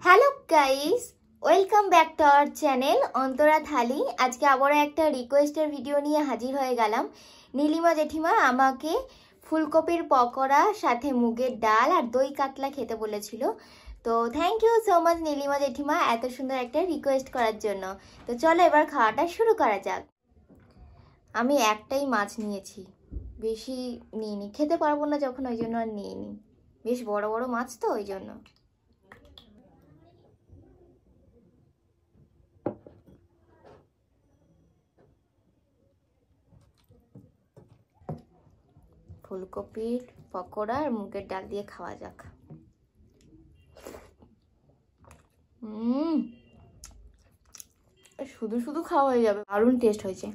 Hello guys, welcome back to our channel Antara Thali. আজকে আবারও একটা রিকোয়েস্টের ভিডিও নিয়ে হাজির হয়ে গেলাম। নীলিমা জেঠিমা আমাকে ফুলকপির পকোড়া সাথে মুগের ডাল আর দই কাতলা খেতে বলেছিল। তো thank you so much Nilima জেঠিমা এত সুন্দর একটা রিকোয়েস্ট করার জন্য। তো চলো এবার খাওয়াটা শুরু করা যাক। আমি একটাই মাছ নিয়েছি, বেশি নিইনি, খেতে পারবো না যখন, ওই জন্য আর নিইনি। বেশ বড় বড় মাছ তো ওই জন্য। ফুলকপির পকোড়া আর মুগের ডাল দিয়ে খাওয়া যাক। শুধু শুধু খাওয়া হয়ে যাবে, দারুণ টেস্ট হয়েছে।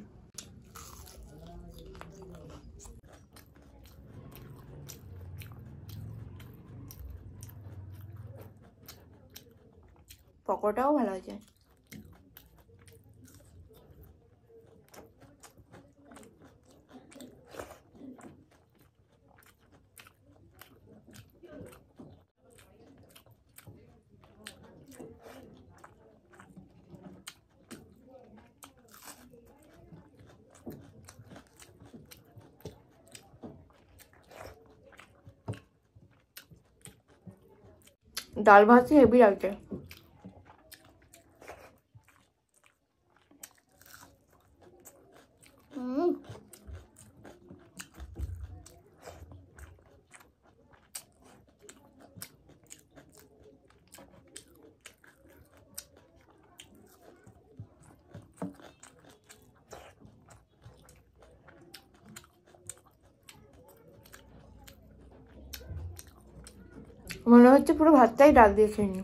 পকোড়াটাও ভালো হয়েছে। ডাল ভাত হেভি লাগছে। মনে হচ্ছে পুরো ভাতটাই ডাল দিয়ে খেয়ে নি।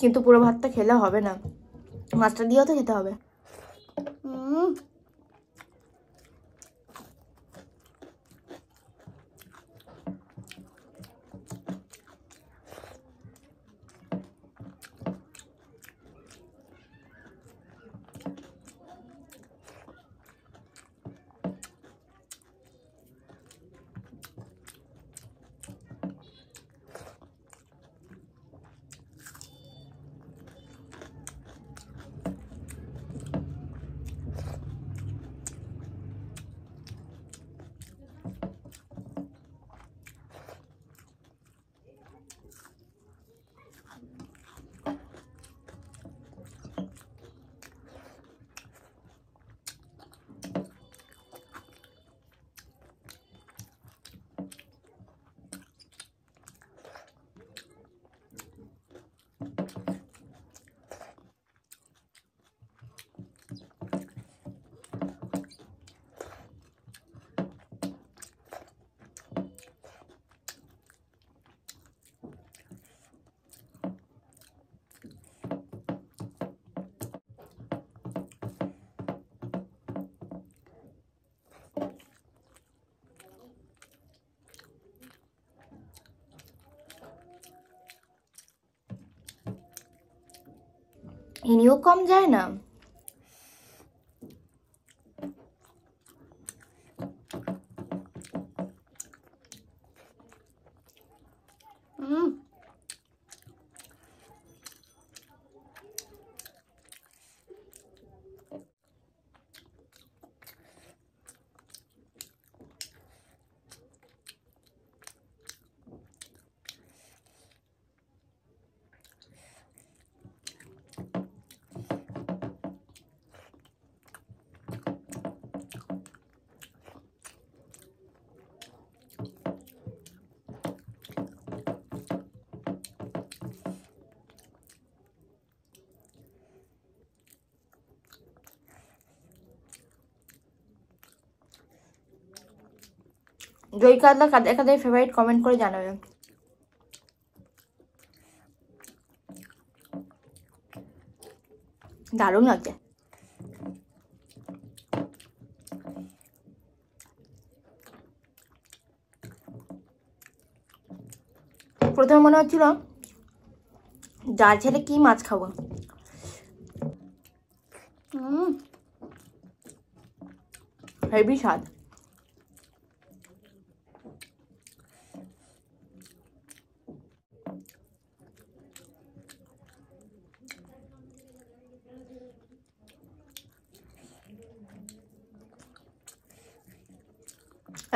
কিন্তু পুরো ভাতটা খেলে হবে না, মাছটা দিয়েও তো খেতে হবে। ইনিও কম যায় না। দই কাতলা কাদের কাদের ফেভারিট কমেন্ট করে জানাবেন। দারুণ লাগছে। প্রথমে মনে হচ্ছিল ডাল ছেলে কি মাছ খাবো। হেভি স্বাদ।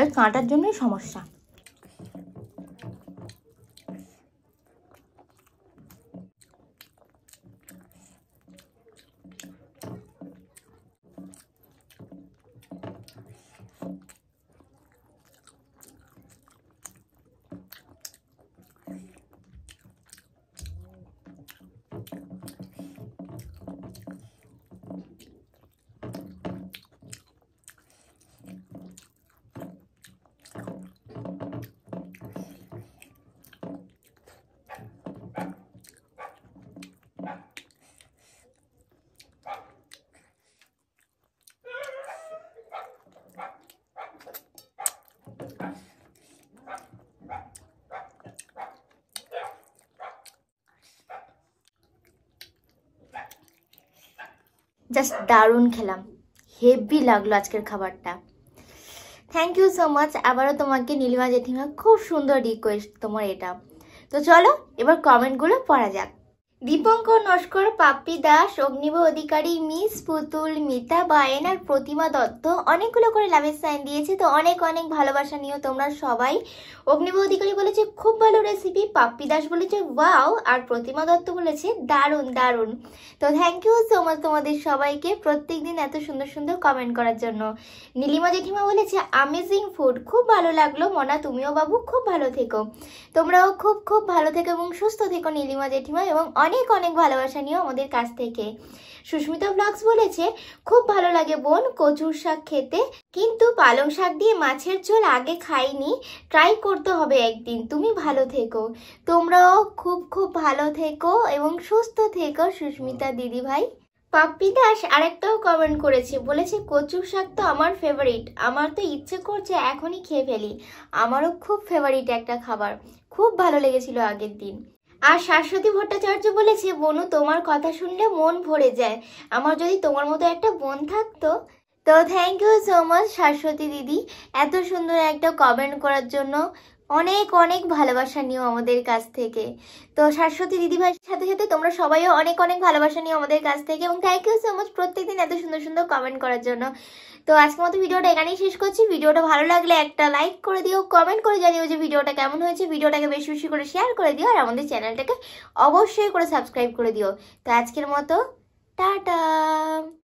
এই কাঁটার জন্যই সমস্যা। জাস্ট দারুণ খেলাম, হেভি লাগলো আজকের খাবারটা। থ্যাংক ইউ সো মাচ আবারও তোমাকে নীলিমা জেঠিমা, খুব সুন্দর রিকোয়েস্ট তোমার এটা। তো চলো এবার কমেন্টগুলো পড়া যাক। দীপঙ্কর নস্কর, পাপ্পি দাস, অগ্নিব অধিকারী, মিস পুতুল, মিতা বায়েন আর প্রতিমা দত্ত অনেকগুলো করে লাভের সাইন দিয়েছে। তো অনেক অনেক ভালোবাসা নিও তোমরা সবাই। অগ্নিব অধিকারী বলেছে খুব ভালো রেসিপি, পাপ্পি দাস বলেছে ওয়াও, আর প্রতিমা দত্ত বলেছে দারুণ দারুণ। তো থ্যাংক ইউ সো মাচ তোমাদের সবাইকে প্রত্যেকদিন এত সুন্দর সুন্দর কমেন্ট করার জন্য। নীলিমা জেঠিমা বলেছে অ্যামেজিং ফুড, খুব ভালো লাগলো মনা, তুমিও বাবু খুব ভালো থেকো। তোমরাও খুব খুব ভালো থেকো এবং সুস্থ থেকো নীলিমা জেঠিমা, এবং অনেক অনেক ভালোবাসা নিও আমাদের কাছ থেকে। সুস্মিতা ব্লগস বলেছে খুব ভালো লাগে বোন কচুর শাক খেতে, কিন্তু পালং শাক দিয়ে মাছের ঝোল আগে খাইনি, ট্রাই করতে হবে একদিন। তুমি ভালো থেকো। তোমরাও খুব খুব ভালো থেকো এবং সুস্থ থেকো সুস্মিতা দিদি ভাই। পাপ্পি দাস আরেকটাও কমেন্ট করেছে, বলেছে কচুর শাক তো আমার ফেভারিট, আমার তো ইচ্ছে করছে এখনই খেয়ে ফেলি। আমারও খুব ফেভারিট একটা খাবার, খুব ভালো লেগেছিল আগের দিন। আর শাশ্বতী ভট্টাচার্য বলেছে বনু তোমার কথা শুনলে মন ভরে যায়, আমার যদি তোমার মতো একটা বোন থাকতো। তো thank you so much Shashwati দিদি এত সুন্দর একটা কমেন্ট করার জন্য। অনেক অনেক ভালোবাসা নিও আমাদের কাছ থেকে। তো শাশ্বতী দিদিভাইয়ের সাথে সাথে তোমরা সবাইও অনেক অনেক ভালোবাসা নিও আমাদের কাছ থেকে, এবং থ্যাংক ইউ সো মাচ প্রত্যেকদিন এত সুন্দর সুন্দর কমেন্ট করার জন্য। তো আজকের মতো ভিডিওটা এখানেই শেষ করছি। ভিডিওটা ভালো লাগলে একটা লাইক করে দিও, কমেন্ট করে জানিও যে ভিডিওটা কেমন হয়েছে, ভিডিওটাকে বেশি বেশি করে শেয়ার করে দিও, আর আমাদের চ্যানেলটাকে অবশ্যই করে সাবস্ক্রাইব করে দিও। তো আজকের মতো টাটা।